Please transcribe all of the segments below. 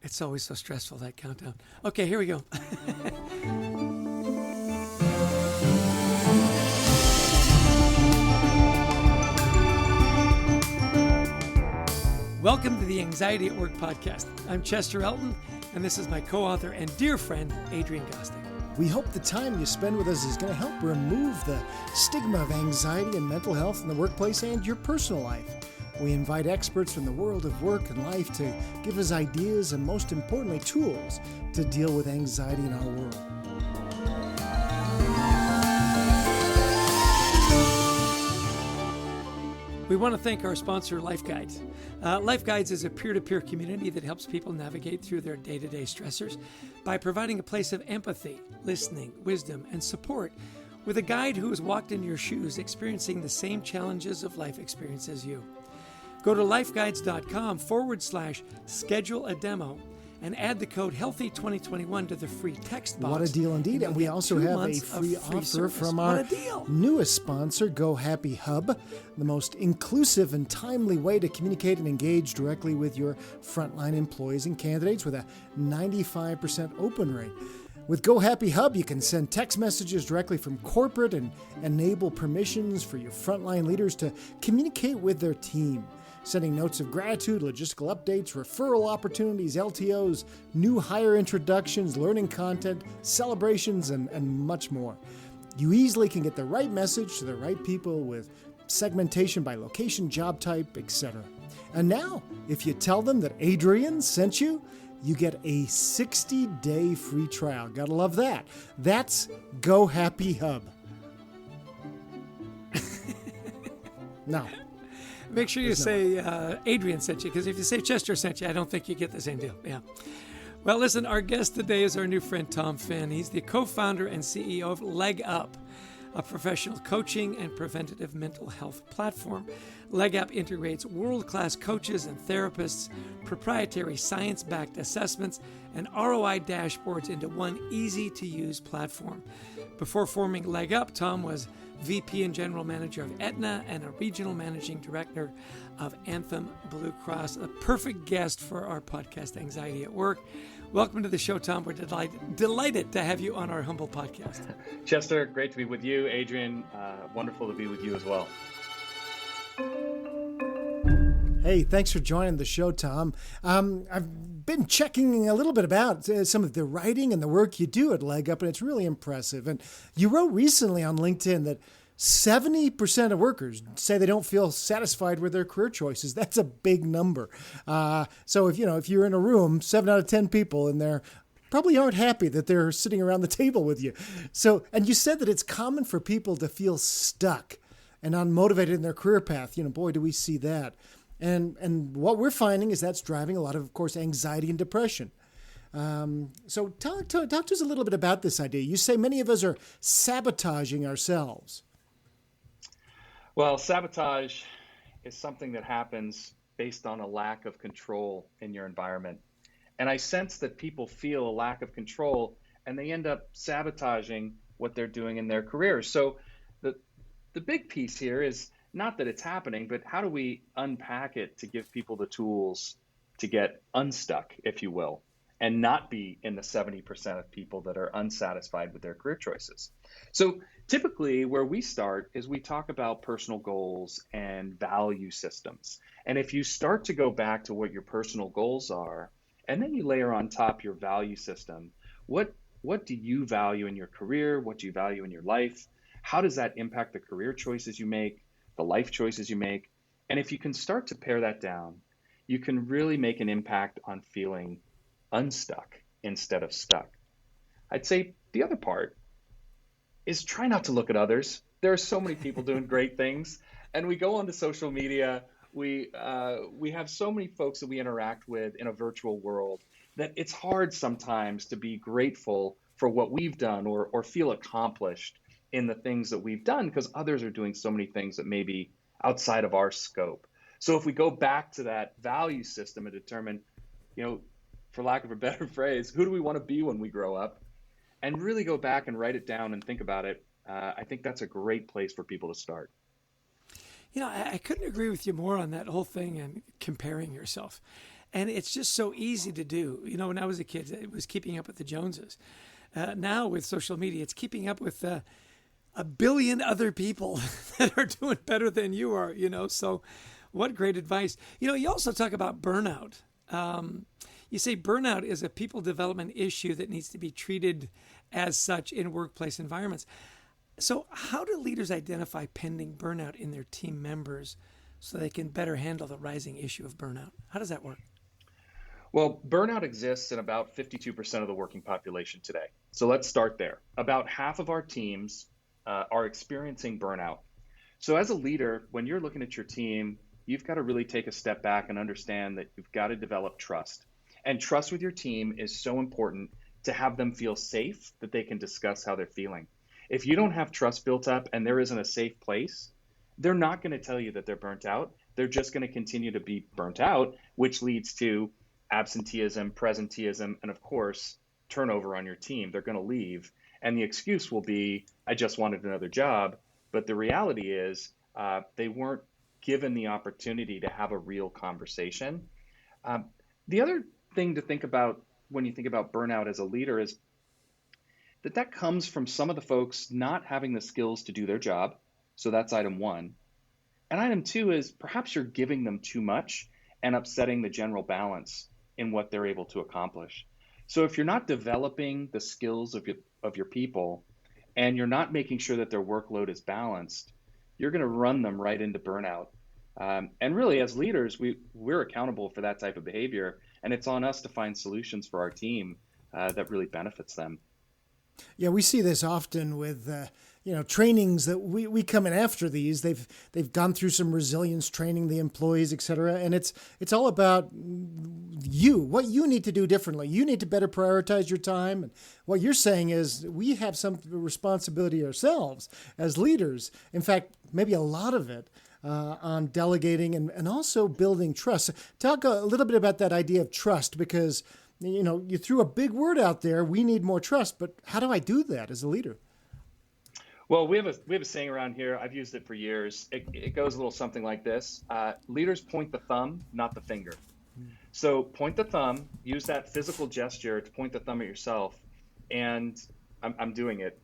It's always so stressful, that countdown. Okay, here we go. Welcome to the Anxiety at Work podcast. I'm Chester Elton, and this is my co-author and dear friend, Adrian Gostick. We hope the time you spend with us is going to help remove the stigma of anxiety and mental health in the workplace and your personal life. We invite experts from the world of work and life to give us ideas and, most importantly, tools to deal with anxiety in our world. We want to thank our sponsor, Life Guides. Life Guides is a peer-to-peer community that helps people navigate through their day-to-day stressors by providing a place of empathy, listening, wisdom, and support with a guide who has walked in your shoes experiencing the same challenges of life experience as you. Go to lifeguides.com/schedule a demo and add the code HEALTHY2021 to the free text box. What a deal indeed. And we also have a free offer service. from our newest sponsor, Go Happy Hub, the most inclusive and timely way to communicate and engage directly with your frontline employees and candidates with a 95% open rate. With Go Happy Hub, you can send text messages directly from corporate and enable permissions for your frontline leaders to communicate with their team. Sending notes of gratitude, logistical updates, referral opportunities, LTOs, new hire introductions, learning content, celebrations, and much more. You easily can get the right message to the right people with segmentation by location, job type, etc. And now, if you tell them that Adrian sent you, you get a 60-day free trial. Gotta love that. That's Go Happy Hub. Now, make sure you say Adrian sent you, because if you say Chester sent you, I don't think you get the same deal. Yeah. Well, listen, our guest today is our new friend, Tom Finn. He's the co-founder and CEO of Leg Up, a professional coaching and preventative mental health platform. Leg Up integrates world-class coaches and therapists, proprietary science-backed assessments, and ROI dashboards into one easy-to-use platform. Before forming Leg Up, Tom was VP and General Manager of Aetna and a Regional Managing Director of Anthem Blue Cross. A perfect guest for our podcast, Anxiety at Work. Welcome to the show, Tom. We're delighted to have you on our humble podcast. Chester, great to be with you. Adrian, wonderful to be with you as well. Hey, thanks for joining the show, Tom. I've been checking a little bit about some of the writing and the work you do at Leg Up, and it's really impressive. And you wrote recently on LinkedIn that 70% of workers say they don't feel satisfied with their career choices. That's a big number. So if you're in a room, 7 out of 10 people in there probably aren't happy that they're sitting around the table with you. So, and you said that it's common for people to feel stuck and unmotivated in their career path. Boy, do we see that. And what we're finding is that's driving a lot of course, anxiety and depression. So talk to us a little bit about this idea. You say many of us are sabotaging ourselves. Well, sabotage is something that happens based on a lack of control in your environment. And I sense that people feel a lack of control and they end up sabotaging what they're doing in their careers. So the big piece here is not that it's happening, but how do we unpack it to give people the tools to get unstuck, if you will, and not be in the 70% of people that are unsatisfied with their career choices. So typically where we start is we talk about personal goals and value systems. And if you start to go back to what your personal goals are, and then you layer on top your value system, what do you value in your career? What do you value in your life? How does that impact the career choices you make, the life choices you make? And if you can start to pare that down, you can really make an impact on feeling unstuck instead of stuck. I'd say the other part is try not to look at others. There are so many people doing great things, and we go onto social media. We have so many folks that we interact with in a virtual world that it's hard sometimes to be grateful for what we've done or feel accomplished in the things that we've done because others are doing so many things that may be outside of our scope. So if we go back to that value system and determine, for lack of a better phrase, who do we want to be when we grow up, and really go back and write it down and think about it, I think that's a great place for people to start. I couldn't agree with you more on that whole thing and comparing yourself. And it's just so easy to do. When I was a kid, it was keeping up with the Joneses. Now with social media, it's keeping up with a billion other people that are doing better than you are, So what great advice. You also talk about burnout. You say burnout is a people development issue that needs to be treated as such in workplace environments. So how do leaders identify pending burnout in their team members so they can better handle the rising issue of burnout? How does that work? Well, burnout exists in about 52% of the working population today. So let's start there. About half of our teams are experiencing burnout. So as a leader, when you're looking at your team, you've got to really take a step back and understand that you've got to develop trust. And trust with your team is so important to have them feel safe that they can discuss how they're feeling. If you don't have trust built up and there isn't a safe place, they're not going to tell you that they're burnt out. They're just going to continue to be burnt out, which leads to absenteeism, presenteeism, and of course, turnover on your team. They're going to leave. And the excuse will be, I just wanted another job. But the reality is they weren't given the opportunity to have a real conversation. The other thing to think about when you think about burnout as a leader is that comes from some of the folks not having the skills to do their job. So that's item one. And item two is perhaps you're giving them too much and upsetting the general balance in what they're able to accomplish. So if you're not developing the skills of your people and you're not making sure that their workload is balanced, you're going to run them right into burnout. And really, as leaders, we're accountable for that type of behavior, and it's on us to find solutions for our team that really benefits them. Yeah, we see this often with trainings that we come in after these. They've gone through some resilience training, the employees, et cetera, and it's all about what you need to do differently. You need to better prioritize your time. And what you're saying is we have some responsibility ourselves as leaders. In fact, maybe a lot of it on delegating and also building trust. Talk a little bit about that idea of trust, because you threw a big word out there. We need more trust, but how do I do that as a leader? Well, we have a saying around here. I've used it for years. It goes a little something like this: leaders point the thumb, not the finger. So point the thumb. Use that physical gesture to point the thumb at yourself. And I'm doing it.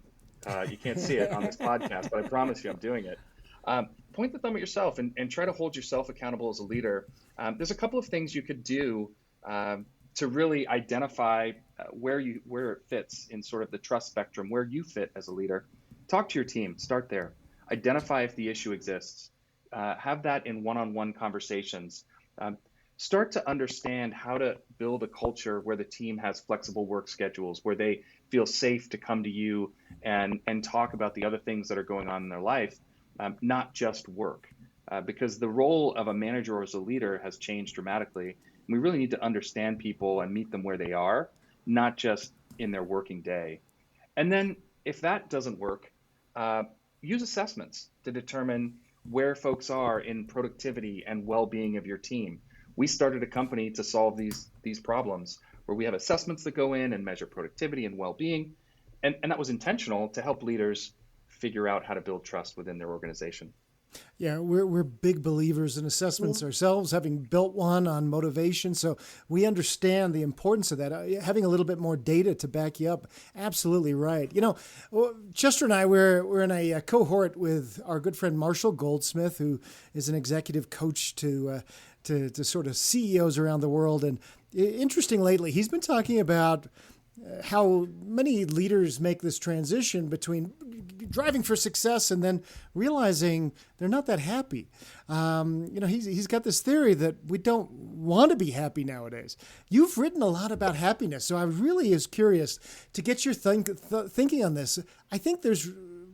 You can't see it on this podcast, but I promise you, I'm doing it. Point the thumb at yourself and try to hold yourself accountable as a leader. There's a couple of things you could do to really identify where it fits in sort of the trust spectrum, where you fit as a leader. Talk to your team. Start there. Identify if the issue exists. Have that in one-on-one conversations. Start to understand how to build a culture where the team has flexible work schedules, where they feel safe to come to you and talk about the other things that are going on in their life, not just work. Because the role of a manager or as a leader has changed dramatically. We really need to understand people and meet them where they are, not just in their working day. And then if that doesn't work, use assessments to determine where folks are in productivity and well-being of your team. We started a company to solve these problems where we have assessments that go in and measure productivity and well-being. And that was intentional to help leaders figure out how to build trust within their organization. Yeah, we're big believers in assessments ourselves, having built one on motivation. So we understand the importance of that. Having a little bit more data to back you up. Absolutely right. Chester and I, we're in a cohort with our good friend Marshall Goldsmith, who is an executive coach to sort of CEOs around the world. And interesting lately, he's been talking about how many leaders make this transition between driving for success and then realizing they're not that happy. He's got this theory that we don't want to be happy nowadays. You've written a lot about happiness, so I really is curious to get your thinking on this. I think there's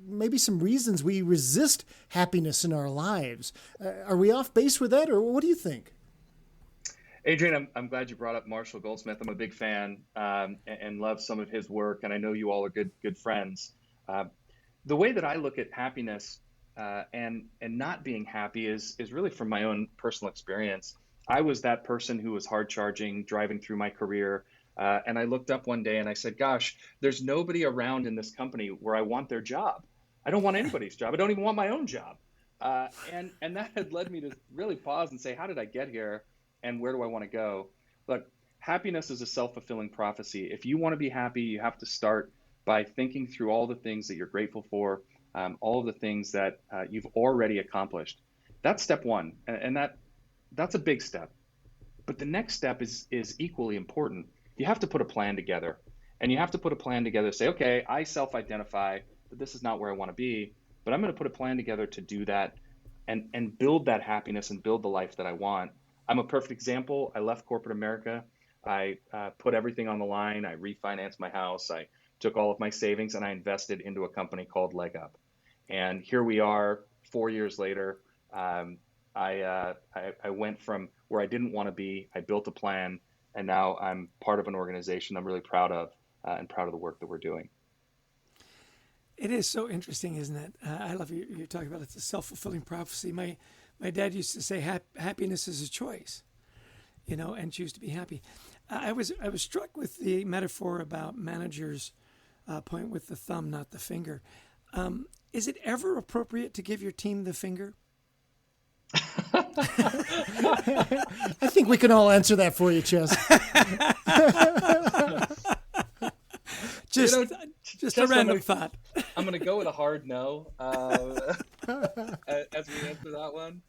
maybe some reasons we resist happiness in our lives. Are we off base with that, or what do you think? Adrian, I'm glad you brought up Marshall Goldsmith. I'm a big fan and love some of his work, and I know you all are good friends. The way that I look at happiness and not being happy is really from my own personal experience. I was that person who was hard charging, driving through my career, and I looked up one day and I said, gosh, there's nobody around in this company where I want their job. I don't want anybody's job. I don't even want my own job. And that had led me to really pause and say, how did I get here? And where do I want to go? Look, happiness is a self-fulfilling prophecy. If you want to be happy, you have to start by thinking through all the things that you're grateful for, all of the things that you've already accomplished. That's step one, and that's a big step. But the next step is equally important. You have to put a plan together, and you have to put a plan together. Say, okay, I self-identify that this is not where I want to be, but I'm going to put a plan together to do that, and build that happiness and build the life that I want. I'm a perfect example. I left corporate America. I put everything on the line. I refinanced my house. I took all of my savings and I invested into a company called Leg Up. And here we are, 4 years later. I went from where I didn't want to be. I built a plan, and now I'm part of an organization I'm really proud of, and proud of the work that we're doing. It is so interesting, isn't it? I love you're talking about it's a self-fulfilling prophecy. My dad used to say happiness is a choice, and choose to be happy. I was struck with the metaphor about managers point with the thumb, not the finger. Is it ever appropriate to give your team the finger? I think we can all answer that for you, Chess. Just a random thought. I'm going to go with a hard no as we answer that one.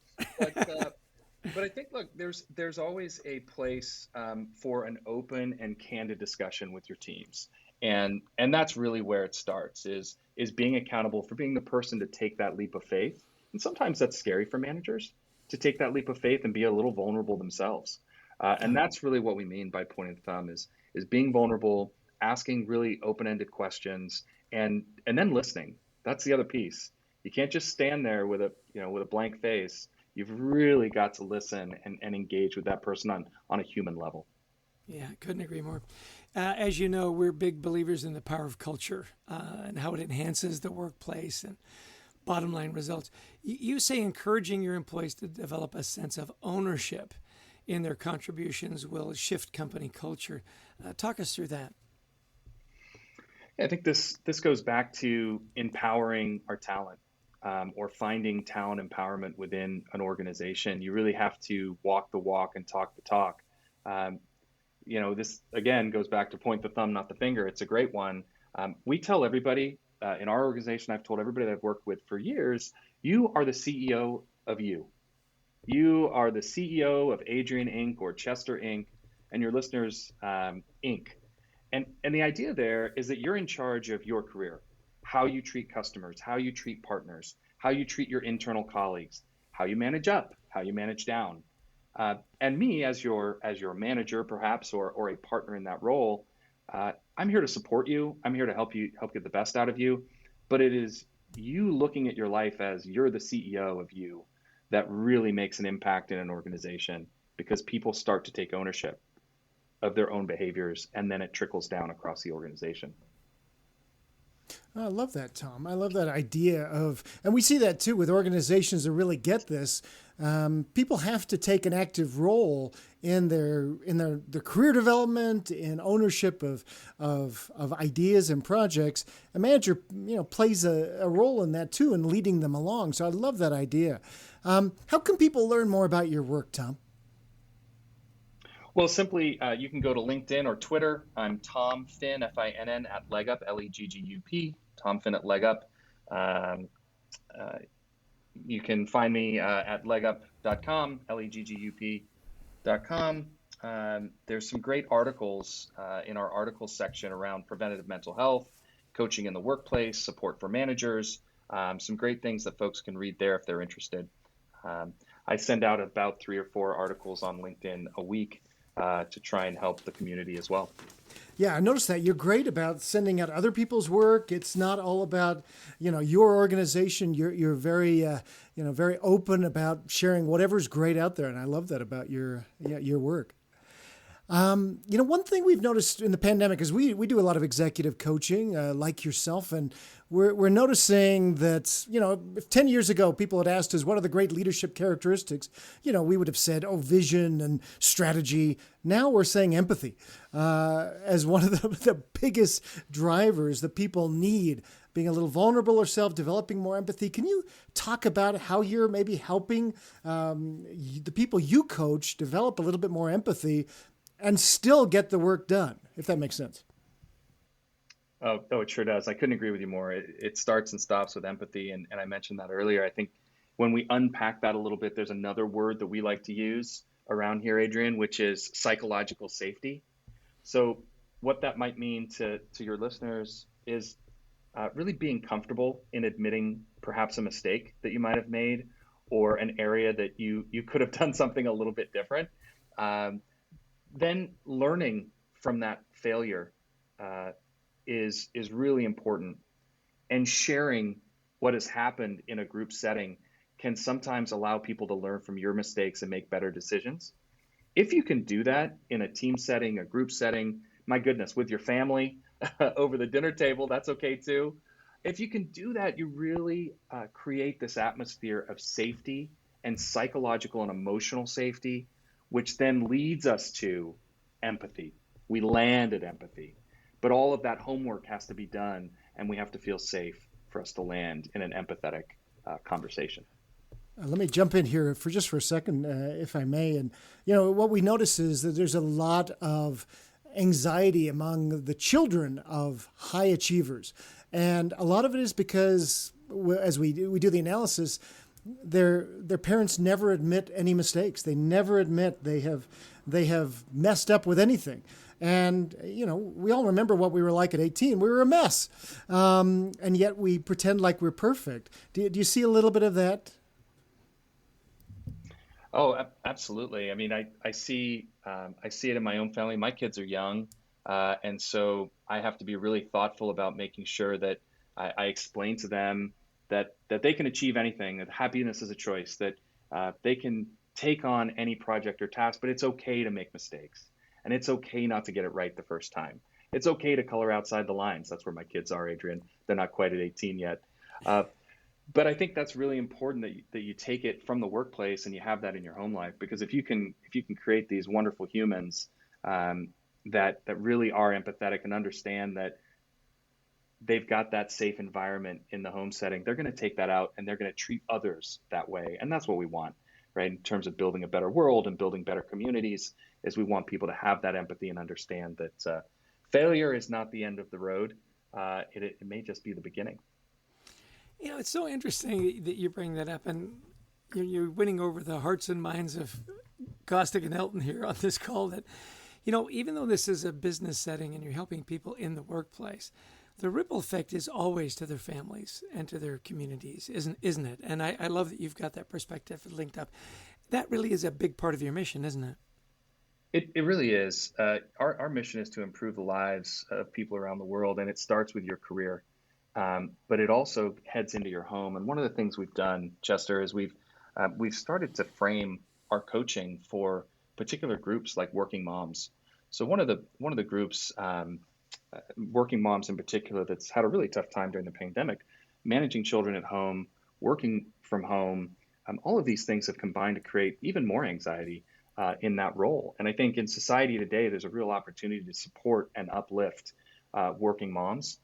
But I think, look, there's always a place for an open and candid discussion with your teams, and that's really where it starts. Is being accountable for being the person to take that leap of faith, and sometimes that's scary for managers to take that leap of faith and be a little vulnerable themselves, and that's really what we mean by pointing the thumb is being vulnerable, asking really open-ended questions, and then listening. That's the other piece. You can't just stand there with a blank face. You've really got to listen and engage with that person on a human level. Yeah, couldn't agree more. As you know, we're big believers in the power of culture and how it enhances the workplace and bottom line results. You say encouraging your employees to develop a sense of ownership in their contributions will shift company culture. Talk us through that. Yeah, I think this goes back to empowering our talent. Or finding talent empowerment within an organization. You really have to walk the walk and talk the talk. This again goes back to point the thumb, not the finger. It's a great one. We tell everybody in our organization, I've told everybody that I've worked with for years, you are the CEO of you. You are the CEO of Adrian Inc. or Chester Inc. and your listeners Inc. And the idea there is that you're in charge of your career. How you treat customers, how you treat partners, how you treat your internal colleagues, how you manage up, how you manage down. And me as your manager, perhaps, or a partner in that role, I'm here to support you. I'm here to help get the best out of you. But it is you looking at your life as you're the CEO of you that really makes an impact in an organization, because people start to take ownership of their own behaviors, and then it trickles down across the organization. I love that, Tom. I love that idea of, and we see that too with organizations that really get this. People have to take an active role in their career development, in ownership of ideas and projects. A manager, plays a role in that too, in leading them along. So I love that idea. How can people learn more about your work, Tom? Well, simply, you can go to LinkedIn or Twitter. I'm Tom Finn, Finn, at LegUp, LEGGUP, Tom Finn at LegUp. You can find me at legup.com, LEGGUP.com. There's some great articles in our articles section around preventative mental health, coaching in the workplace, support for managers, some great things that folks can read there if they're interested. I send out about 3 or 4 articles on LinkedIn a week to try and help the community as well. Yeah, I noticed that. You're great about sending out other people's work. It's not all about, your organization. You're very, very open about sharing whatever's great out there, and I love that about your work. One thing we've noticed in the pandemic is we do a lot of executive coaching, like yourself, and we're noticing that, if 10 years ago people had asked us what are the great leadership characteristics, we would have said, vision and strategy. Now we're saying empathy as one of the biggest drivers that people need, being a little vulnerable yourself, developing more empathy. Can you talk about how you're maybe helping the people you coach develop a little bit more empathy and still get the work done, if that makes sense. Oh, it sure does. I couldn't agree with you more. It starts and stops with empathy. And I mentioned that earlier. I think when we unpack that a little bit, there's another word that we like to use around here, Adrian, which is psychological safety. So, what that might mean to your listeners is really being comfortable in admitting perhaps a mistake that you might have made or an area that you could have done something a little bit different. Um, then learning from that failure uh, is really important, and sharing what has happened in a group setting can sometimes allow people to learn from your mistakes and make better decisions. If you can do that in a team setting, a group setting, my goodness, with your family over the dinner table, that's okay too. If you can do that, you really create this atmosphere of safety and psychological and emotional safety, which then leads us to empathy. We land at empathy. But all of that homework has to be done, and we have to feel safe for us to land in an empathetic conversation. Let me jump in here for just for a second, if I may. And, what we notice is that there's a lot of anxiety among the children of high achievers. And a lot of it is because, as we do the analysis, their parents never admit any mistakes. They never admit they have messed up with anything. And, we all remember what we were like at 18. We were a mess. And yet we pretend like we're perfect. Do you see a little bit of that? Oh, absolutely. I mean, I see it in my own family. My kids are young, and so I have to be really thoughtful about making sure that I explain to them that they can achieve anything, that happiness is a choice, that they can take on any project or task, but it's okay to make mistakes, and it's okay not to get it right the first time. It's okay to color outside the lines. That's where my kids are, Adrian. They're not quite at 18 yet. But I think that's really important that you take it from the workplace and you have that in your home life, because if you can create these wonderful humans that really are empathetic and understand that they've got that safe environment in the home setting, they're going to take that out and they're going to treat others that way, and that's what we want, right? In terms of building a better world and building better communities, is we want people to have that empathy and understand that failure is not the end of the road. It may just be the beginning. It's so interesting that you bring that up, and you're winning over the hearts and minds of Gostick and Elton here on this call. That, even though this is a business setting and you're helping people in the workplace, the ripple effect is always to their families and to their communities, isn't it? And I love that you've got that perspective linked up. That really is a big part of your mission, isn't it? It really is. Our mission is to improve the lives of people around the world, and it starts with your career. But it also heads into your home. And one of the things we've done, Chester, is we've started to frame our coaching for particular groups like working moms. So one of the groups, working moms in particular, that's had a really tough time during the pandemic, managing children at home, working from home, all of these things have combined to create even more anxiety in that role. And I think in society today, there's a real opportunity to support and uplift working moms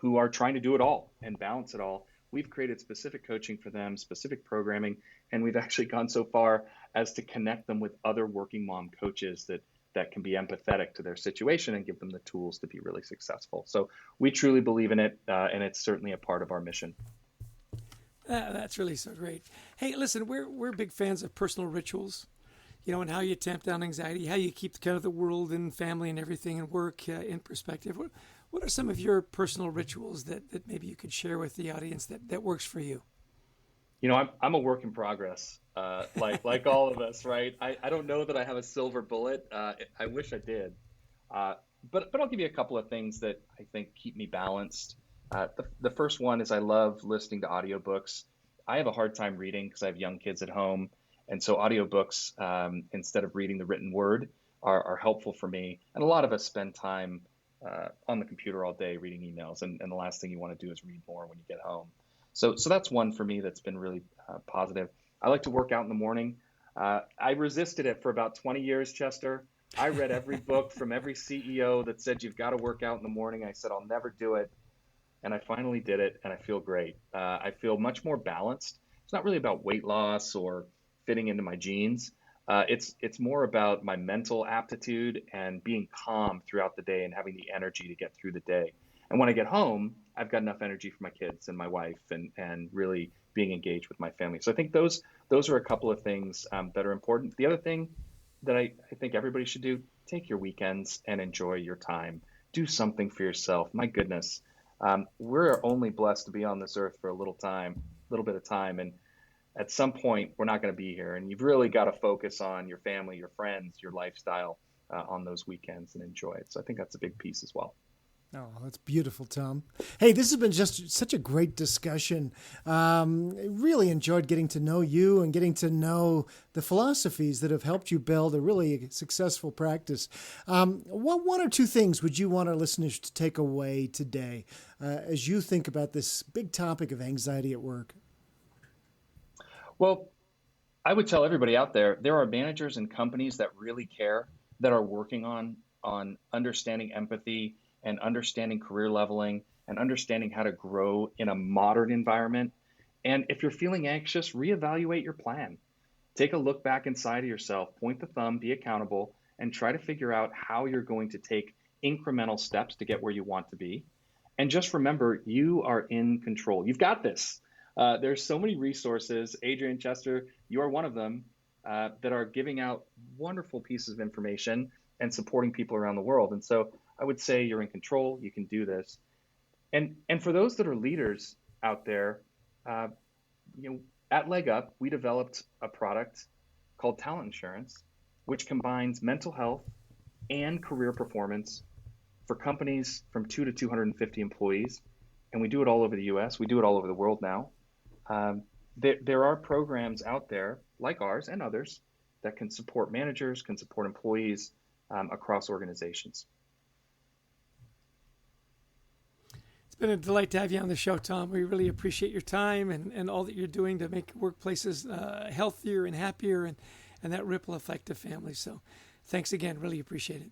who are trying to do it all and balance it all. We've created specific coaching for them, specific programming, and we've actually gone so far as to connect them with other working mom coaches that can be empathetic to their situation and give them the tools to be really successful. So we truly believe in it, and it's certainly a part of our mission. That's really so great. Hey, listen, we're big fans of personal rituals, and how you tamp down anxiety, how you keep kind of the world and family and everything and work in perspective. What are some of your personal rituals that maybe you could share with the audience that works for you? I'm a work in progress, like all of us, right? I don't know that I have a silver bullet. I wish I did. But I'll give you a couple of things that I think keep me balanced. The first one is I love listening to audiobooks. I have a hard time reading because I have young kids at home. And so audiobooks, instead of reading the written word, are helpful for me. And a lot of us spend time on the computer all day reading emails, and the last thing you want to do is read more when you get home. So that's one for me that's been really positive. I like to work out in the morning. I resisted it for about 20 years, Chester. I read every book from every CEO that said you've got to work out in the morning. I said I'll never do it, and I finally did it, and I feel great. I feel much more balanced. It's not really about weight loss or fitting into my jeans. It's more about my mental aptitude and being calm throughout the day and having the energy to get through the day. And when I get home, I've got enough energy for my kids and my wife, and really being engaged with my family. So I think those are a couple of things that are important. The other thing that I think everybody should do: take your weekends and enjoy your time. Do something for yourself. My goodness, we're only blessed to be on this earth for a little bit of time, and at some point we're not going to be here, and you've really got to focus on your family, your friends, your lifestyle on those weekends and enjoy it. So I think that's a big piece as well. Oh, that's beautiful, Tom. Hey, this has been just such a great discussion. Really enjoyed getting to know you and getting to know the philosophies that have helped you build a really successful practice. What one or two things would you want our listeners to take away today as you think about this big topic of anxiety at work? Well, I would tell everybody out there are managers and companies that really care, that are working on understanding empathy and understanding career leveling and understanding how to grow in a modern environment. And if you're feeling anxious, reevaluate your plan. Take a look back inside of yourself, point the thumb, be accountable, and try to figure out how you're going to take incremental steps to get where you want to be. And just remember, you are in control. You've got this. There's so many resources. Adrian, Chester, you are one of them, that are giving out wonderful pieces of information and supporting people around the world. And so I would say you're in control. You can do this. And for those that are leaders out there, at Leg Up, we developed a product called Talent Insurance, which combines mental health and career performance for companies from 2 to 250 employees. And we do it all over the US. We do it all over the world now. There are programs out there like ours and others that can support managers, can support employees across organizations. It's been a delight to have you on the show, Tom. We really appreciate your time and all that you're doing to make workplaces healthier and happier, and that ripple effect of families. So thanks again. Really appreciate it.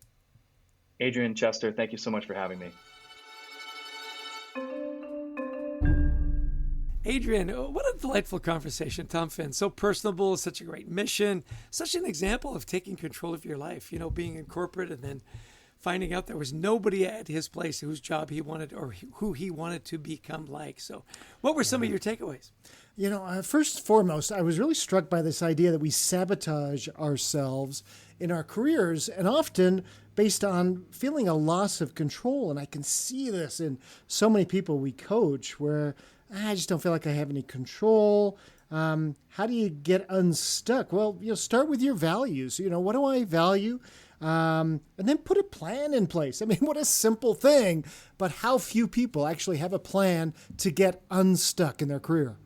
Adrian, Chester, thank you so much for having me. Adrian, what a delightful conversation, Tom Finn. So personable, such a great mission, such an example of taking control of your life, being in corporate and then finding out there was nobody at his place whose job he wanted or who he wanted to become like. So what were some of your takeaways? First and foremost, I was really struck by this idea that we sabotage ourselves in our careers, and often based on feeling a loss of control. And I can see this in so many people we coach where I just don't feel like I have any control. How do you get unstuck? Well, start with your values. What do I value? And then put a plan in place. I mean, what a simple thing, but how few people actually have a plan to get unstuck in their career.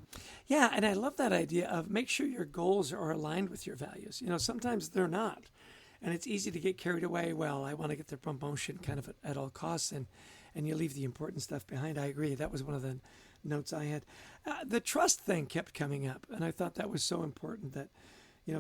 Yeah, and I love that idea of make sure your goals are aligned with your values. Sometimes they're not. And it's easy to get carried away. Well, I want to get the promotion kind of at all costs, and you leave the important stuff behind. I agree. That was one of the notes I had. The trust thing kept coming up, and I thought that was so important that,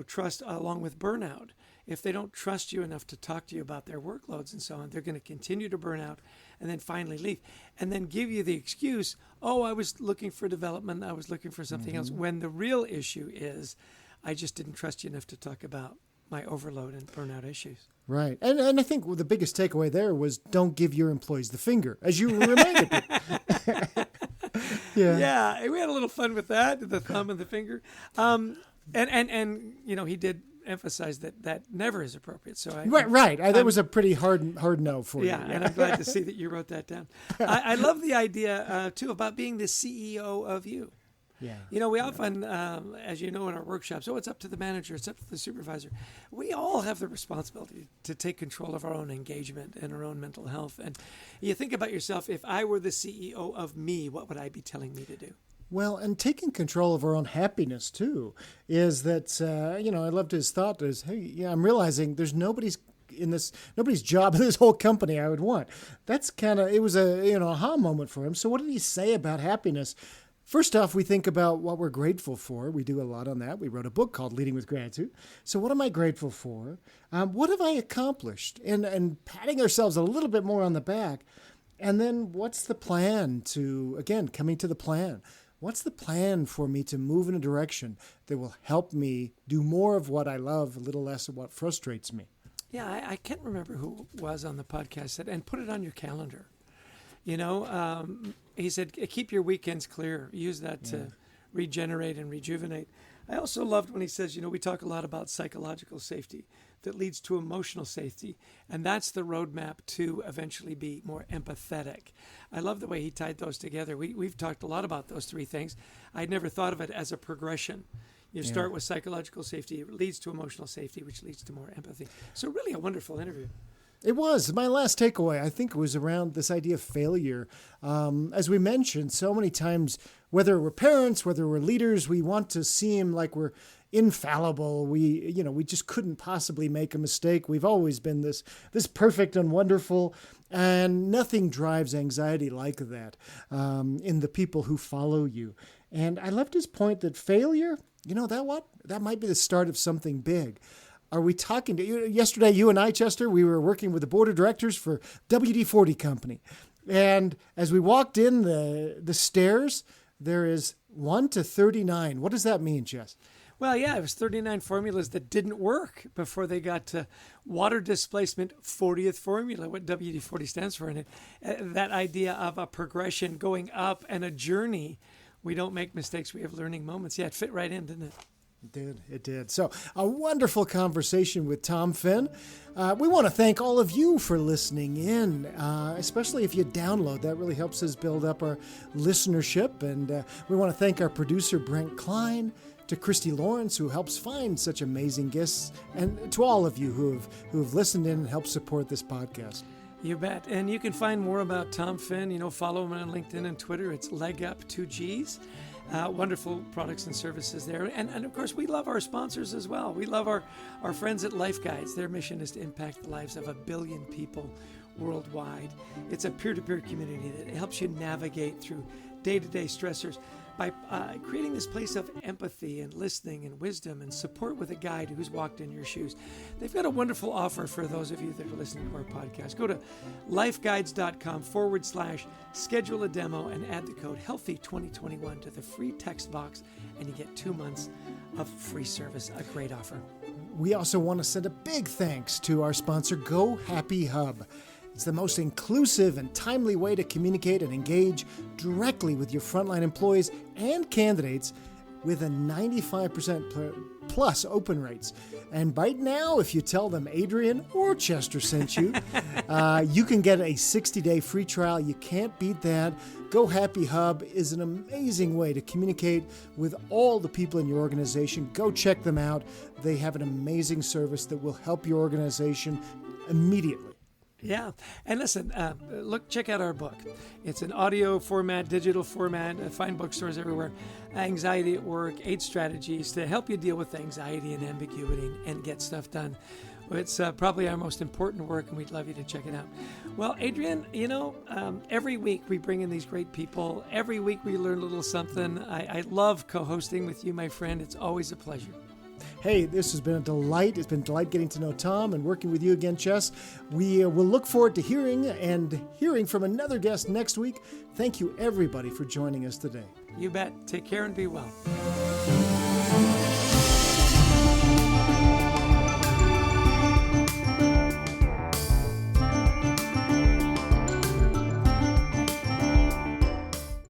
trust along with burnout. If they don't trust you enough to talk to you about their workloads and so on, they're going to continue to burn out and then finally leave and then give you the excuse, oh, I was looking for development. I was looking for something else. When the real issue is, I just didn't trust you enough to talk about my overload and burnout issues. Right. And I think the biggest takeaway there was don't give your employees the finger, as you reminded me. Yeah, we had a little fun with that, the thumb and the finger. And he did emphasize that never is appropriate. So right. That was a pretty hard no for you. Yeah, and I'm glad to see that you wrote that down. I love the idea, too, about being the CEO of you. Yeah. We often, as you know, in our workshops, it's up to the manager, it's up to the supervisor. We all have the responsibility to take control of our own engagement and our own mental health. And you think about yourself, if I were the CEO of me, what would I be telling me to do? Well, and taking control of our own happiness, too, is that, I loved his thought is, hey, I'm realizing there's nobody's job in this whole company I would want. That's it was a, aha moment for him. So what did he say about happiness? First off, we think about what we're grateful for. We do a lot on that. We wrote a book called Leading with Gratitude. So what am I grateful for? What have I accomplished? And patting ourselves a little bit more on the back. And then what's the plan coming to the plan. What's the plan for me to move in a direction that will help me do more of what I love, a little less of what frustrates me? Yeah, I can't remember who was on the podcast said, and put it on your calendar. He said, keep your weekends clear. Use that to regenerate and rejuvenate. I also loved when he says, we talk a lot about psychological safety that leads to emotional safety, and that's the roadmap to eventually be more empathetic. I love the way he tied those together. We've talked a lot about those three things. I'd never thought of it as a progression. You start with psychological safety, it leads to emotional safety, which leads to more empathy. So really a wonderful interview. It was. My last takeaway, I think, was around this idea of failure. As we mentioned, so many times, whether we're parents, whether we're leaders, we want to seem like we're infallible. We just couldn't possibly make a mistake. We've always been this perfect and wonderful, and nothing drives anxiety like that in the people who follow you. And I loved his point that failure, that might be the start of something big. Are we talking to you? Yesterday, you and I, Chester, we were working with the board of directors for WD-40 Company. And as we walked in the stairs, there is 1 to 39. What does that mean, Jess? Well, yeah, it was 39 formulas that didn't work before they got to water displacement 40th formula, what WD-40 stands for. And that idea of a progression going up and a journey. We don't make mistakes. We have learning moments. Yeah, it fit right in, didn't it? It did. So a wonderful conversation with Tom Finn. We want to thank all of you for listening in, especially if you download. That really helps us build up our listenership. And we want to thank our producer, Brent Klein, to Christy Lawrence, who helps find such amazing guests, and to all of you who have listened in and helped support this podcast. You bet. And you can find more about Tom Finn. Follow him on LinkedIn and Twitter. It's Leg Up 2Gs. Wonderful products and services there. And of course, we love our sponsors as well. We love our friends at Life Guides. Their mission is to impact the lives of 1 billion people worldwide. It's a peer-to-peer community that helps you navigate through day-to-day stressors by creating this place of empathy and listening and wisdom and support with a guide who's walked in your shoes. They've got a wonderful offer for those of you that are listening to our podcast. Go to lifeguides.com/schedule a demo and add the code HEALTHY2021 to the free text box, and you get 2 months of free service. A great offer. We also want to send a big thanks to our sponsor, Go Happy Hub. It's the most inclusive and timely way to communicate and engage directly with your frontline employees and candidates with a 95% plus open rates. And right now, if you tell them Adrian or Chester sent you, you can get a 60-day free trial. You can't beat that. Go Happy Hub is an amazing way to communicate with all the people in your organization. Go check them out. They have an amazing service that will help your organization immediately. Yeah. And listen, check out our book. It's an audio format, digital format, find bookstores everywhere. Anxiety at Work, 8 strategies to help you deal with anxiety and ambiguity and get stuff done. It's probably our most important work, and we'd love you to check it out. Well, Adrian, every week we bring in these great people. Every week we learn a little something. I love co-hosting with you, my friend. It's always a pleasure. Hey, this has been a delight. It's been a delight getting to know Tom and working with you again, Chess. We will look forward to hearing from another guest next week. Thank you, everybody, for joining us today. You bet. Take care and be well.